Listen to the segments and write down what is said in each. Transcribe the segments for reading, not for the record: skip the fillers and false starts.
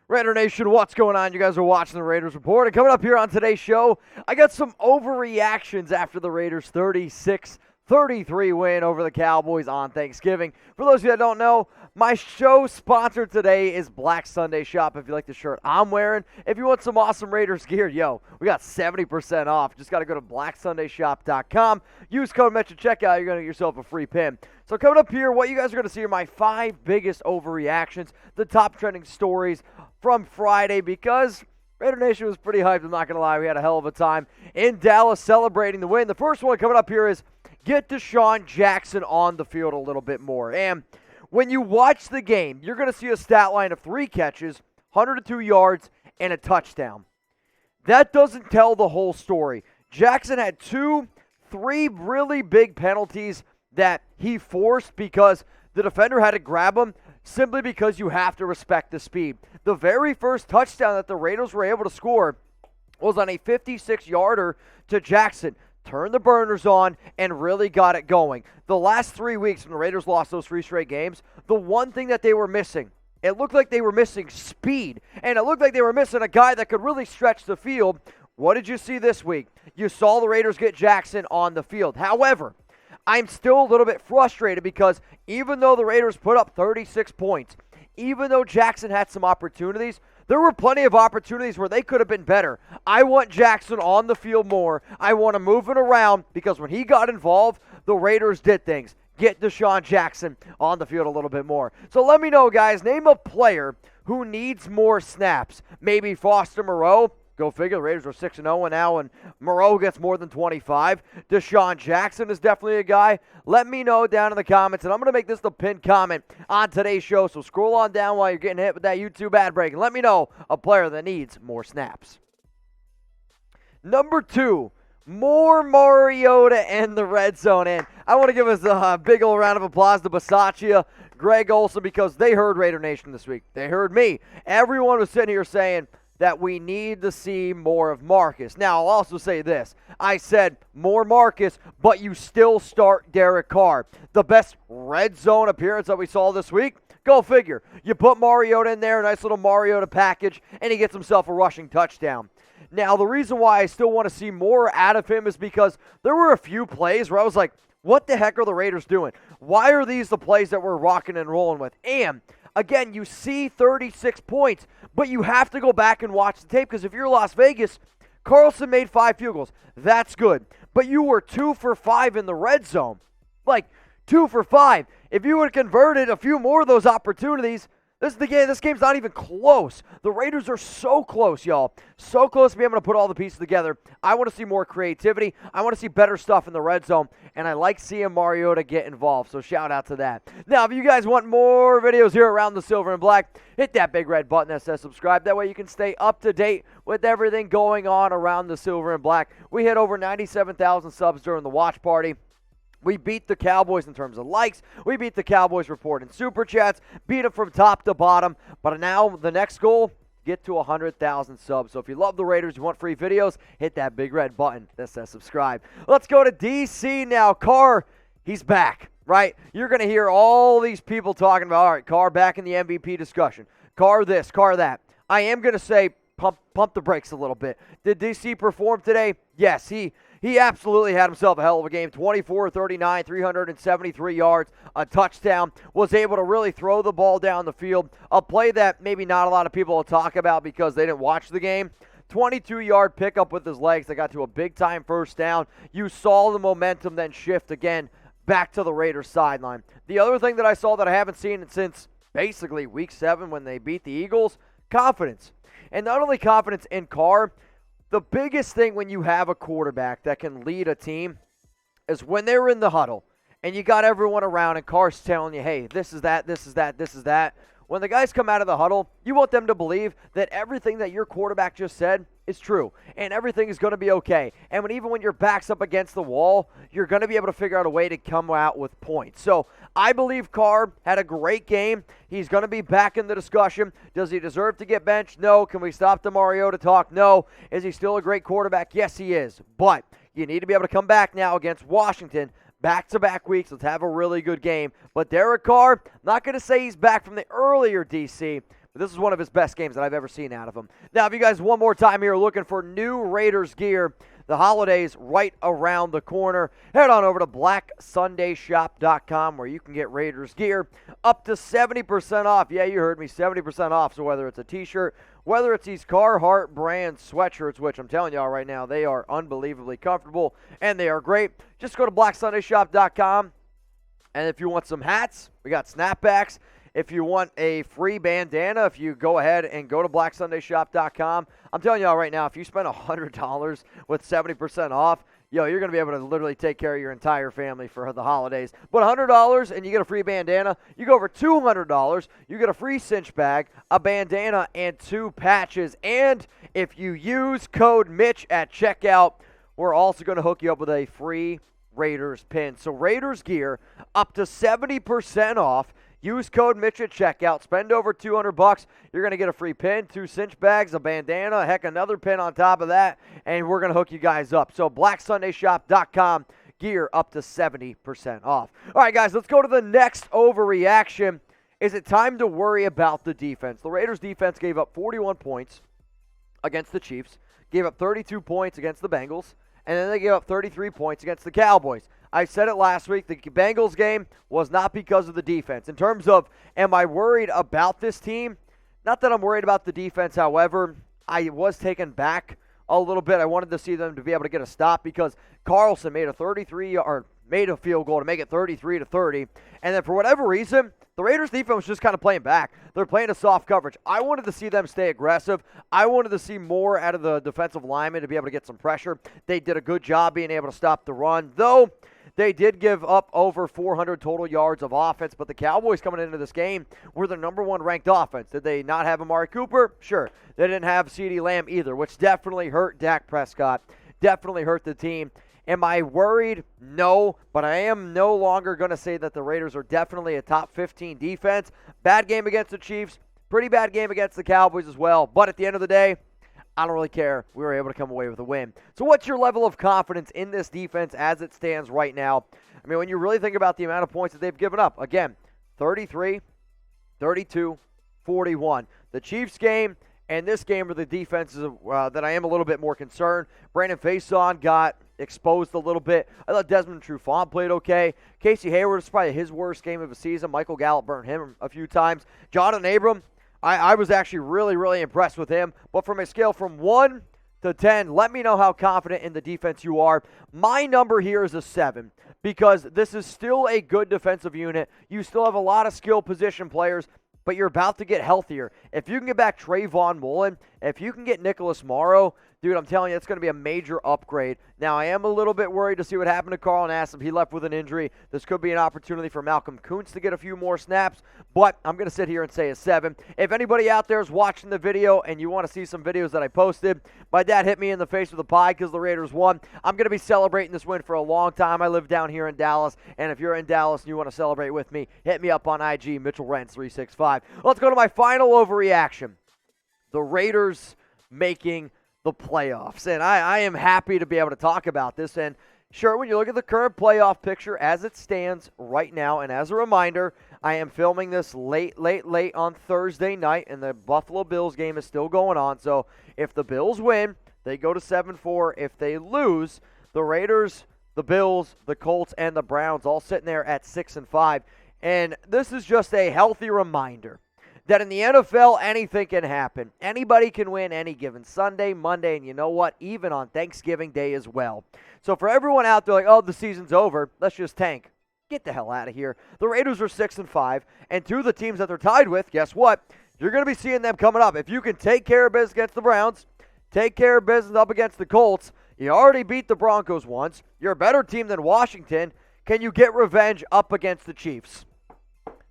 Raider Nation, what's going on? You guys are watching the Raiders Report. And coming up here on today's show, I got some overreactions after the Raiders' 36-33 win over the Cowboys on Thanksgiving. For those of you that don't know, my show sponsor today is Black Sunday Shop. If you like the shirt I'm wearing, if you want some awesome Raiders gear, we got 70% off. Just got to go to blacksundayshop.com. Use code METRO checkout. You're going to get yourself a free pin. So coming up here, what you guys are going to see are my 5 biggest overreactions, the top trending stories from Friday, because Raider Nation was pretty hyped. I'm not going to lie. We had a hell of a time in Dallas celebrating the win. The first one coming up here is get DeSean Jackson on the field a little bit more. And when you watch the game, you're going to see a stat line of 3 catches, 102 yards, and a touchdown. That doesn't tell the whole story. Jackson had 3 really big penalties that he forced because the defender had to grab him, simply because you have to respect the speed. The very first touchdown that the Raiders were able to score was on a 56-yarder to Jackson. Turned the burners on and really got it going. The last 3 weeks when the Raiders lost those 3 straight games, the one thing that they were missing, it looked like they were missing speed, and it looked like they were missing a guy that could really stretch the field. What did you see this week? You saw the Raiders get Jackson on the field. However, I'm still a little bit frustrated because even though the Raiders put up 36 points, even though Jackson had some opportunities, there were plenty of opportunities where they could have been better. I want Jackson on the field more. I want to move it around because when he got involved, the Raiders did things. Get DeSean Jackson on the field a little bit more. So let me know, guys. Name a player who needs more snaps. Maybe Foster Moreau. Go figure. The Raiders are 6-0 now, and Moreau gets more than 25. DeSean Jackson is definitely a guy. Let me know down in the comments, and I'm going to make this the pinned comment on today's show. So scroll on down while you're getting hit with that YouTube ad break, and let me know a player that needs more snaps. Number 2, more Mariota in the red zone. And I want to give us a big old round of applause to Bisaccia, Greg Olson, because they heard Raider Nation this week. They heard me. Everyone was sitting here saying that we need to see more of Marcus. Now, I'll also say this. I said more Marcus, but you still start Derek Carr. The best red zone appearance that we saw this week, go figure. You put Mariota in there, a nice little Mariota package, and he gets himself a rushing touchdown. Now, the reason why I still want to see more out of him is because there were a few plays where I was like, what the heck are the Raiders doing? Why are these the plays that we're rocking and rolling with? And again, you see 36 points, but you have to go back and watch the tape because if you're Las Vegas, Carlson made 5 field goals. That's good. But you were 2 for 5 in the red zone. Like, 2 for 5. If you would have converted a few more of those opportunities, this is the game. This game's not even close. The Raiders are so close, y'all. So close to being able to put all the pieces together. I want to see more creativity. I want to see better stuff in the red zone. And I like seeing Mariota get involved. So shout out to that. Now, if you guys want more videos here around the silver and black, hit that big red button that says subscribe. That way you can stay up to date with everything going on around the silver and black. We hit over 97,000 subs during the watch party. We beat the Cowboys in terms of likes. We beat the Cowboys report in Super Chats. Beat them from top to bottom. But now the next goal, get to 100,000 subs. So if you love the Raiders, you want free videos, hit that big red button that says subscribe. Let's go to DC now. Carr, he's back, right? You're going to hear all these people talking about, all right, Carr back in the MVP discussion. Carr this, Carr that. I am going to say pump the brakes a little bit. Did DC perform today? Yes, he absolutely had himself a hell of a game. 24-39, 373 yards, a touchdown. Was able to really throw the ball down the field. A play that maybe not a lot of people will talk about because they didn't watch the game. 22-yard pickup with his legs that got to a big-time first down. You saw the momentum then shift again back to the Raiders sideline. The other thing that I saw that I haven't seen since basically Week 7 when they beat the Eagles, confidence. And not only confidence in Carr, the biggest thing when you have a quarterback that can lead a team is when they're in the huddle and you got everyone around and Carr's telling you, hey, this is that, this is that, this is that. When the guys come out of the huddle, you want them to believe that everything that your quarterback just said is true and everything is going to be okay. And even when your back's up against the wall, you're going to be able to figure out a way to come out with points. So I believe Carr had a great game. He's going to be back in the discussion. Does he deserve to get benched? No. Can we stop the Mariota talk? No. Is he still a great quarterback? Yes, he is. But you need to be able to come back now against Washington. Back-to-back weeks. Let's have a really good game. But Derek Carr, not going to say he's back from the earlier DC, but this is one of his best games that I've ever seen out of him. Now, if you guys one more time here are looking for new Raiders gear, the holidays right around the corner, head on over to blacksundayshop.com where you can get Raiders gear up to 70% off. Yeah, you heard me, 70% off. So whether it's a t-shirt, whether it's these Carhartt brand sweatshirts, which I'm telling y'all right now, they are unbelievably comfortable and they are great. Just go to blacksundayshop.com. And if you want some hats, we got snapbacks. If you want a free bandana, if you go ahead and go to blacksundayshop.com, I'm telling y'all right now, if you spend $100 with 70% off, you're going to be able to literally take care of your entire family for the holidays. But $100 and you get a free bandana. You go over $200, you get a free cinch bag, a bandana, and 2 patches. And if you use code Mitch at checkout, we're also going to hook you up with a free Raiders pin. So Raiders gear up to 70% off. Use code Mitch at checkout. Spend over $200. You're going to get a free pin, 2 cinch bags, a bandana, heck, another pin on top of that, and we're going to hook you guys up. So blacksundayshop.com, gear up to 70% off. All right, guys, let's go to the next overreaction. Is it time to worry about the defense? The Raiders defense gave up 41 points against the Chiefs, gave up 32 points against the Bengals, and then they gave up 33 points against the Cowboys. I said it last week, the Bengals game was not because of the defense. In terms of, am I worried about this team? Not that I'm worried about the defense, however, I was taken back a little bit. I wanted to see them to be able to get a stop because Carlson made a field goal to make it 33-30. And then for whatever reason, the Raiders defense was just kind of playing back. They're playing a soft coverage. I wanted to see them stay aggressive. I wanted to see more out of the defensive linemen to be able to get some pressure. They did a good job being able to stop the run, though they did give up over 400 total yards of offense, but the Cowboys coming into this game were the number 1 ranked offense. Did they not have Amari Cooper? Sure. They didn't have CeeDee Lamb either, which definitely hurt Dak Prescott, definitely hurt the team. Am I worried? No, but I am no longer going to say that the Raiders are definitely a top 15 defense. Bad game against the Chiefs, pretty bad game against the Cowboys as well, but at the end of the day, I don't really care. We were able to come away with a win. So what's your level of confidence in this defense as it stands right now? I mean, when you really think about the amount of points that they've given up, again, 33, 32, 41. The Chiefs game and this game are the defenses that I am a little bit more concerned. Brandon Faison got exposed a little bit. I thought Desmond Trufant played okay. Casey Hayward is probably his worst game of the season. Michael Gallup burned him a few times. Jonathan Abram, I was actually really, really impressed with him. But from a scale from 1 to 10, let me know how confident in the defense you are. My number here is a 7 because this is still a good defensive unit. You still have a lot of skill position players, but you're about to get healthier. If you can get back Trayvon Mullen, if you can get Nicholas Morrow, dude, I'm telling you, it's going to be a major upgrade. Now, I am a little bit worried to see what happened to Carl Nassib. He left with an injury. This could be an opportunity for Malcolm Kuntz to get a few more snaps, but I'm going to sit here and say a 7. If anybody out there is watching the video and you want to see some videos that I posted, my dad hit me in the face with a pie because the Raiders won. I'm going to be celebrating this win for a long time. I live down here in Dallas, and if you're in Dallas and you want to celebrate with me, hit me up on IG, MitchellRent365. Let's go to my final overreaction. The Raiders making the playoffs. And I am happy to be able to talk about this. And sure, when you look at the current playoff picture as it stands right now, and as a reminder, I am filming this late on Thursday night, and the Buffalo Bills game is still going on. So if the Bills win, they go to 7-4. If they lose, the Raiders, the Bills, the Colts, and the Browns all sitting there at 6-5. And this is just a healthy reminder that in the NFL, anything can happen. Anybody can win any given Sunday, Monday, and you know what? Even on Thanksgiving Day as well. So for everyone out there like, oh, the season's over, let's just tank. Get the hell out of here. The Raiders are 6-5, and 2 of the teams that they're tied with, guess what? You're going to be seeing them coming up. If you can take care of business against the Browns, take care of business up against the Colts, you already beat the Broncos once. You're a better team than Washington. Can you get revenge up against the Chiefs?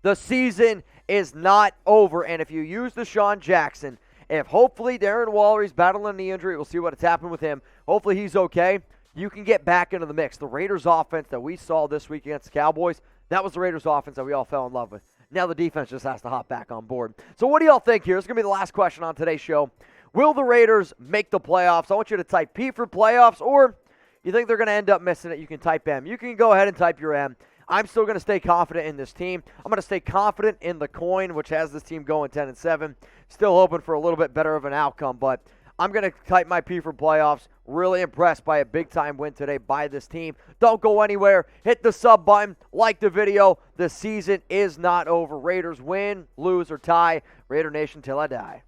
The season is not over, and if you use DeSean Jackson, if hopefully Darren Waller is battling a knee injury, we'll see what's happened with him. Hopefully he's okay. You can get back into the mix. The Raiders offense that we saw this week against the Cowboys, that was the Raiders offense that we all fell in love with. Now the defense just has to hop back on board. So what do y'all think here? This is going to be the last question on today's show. Will the Raiders make the playoffs? I want you to type P for playoffs, or you think they're going to end up missing it, you can type M. You can go ahead and type your M. I'm still going to stay confident in this team. I'm going to stay confident in the coin, which has this team going 10-7. Still hoping for a little bit better of an outcome, but I'm going to type my P for playoffs. Really impressed by a big-time win today by this team. Don't go anywhere. Hit the sub button. Like the video. The season is not over. Raiders win, lose, or tie. Raider Nation till I die.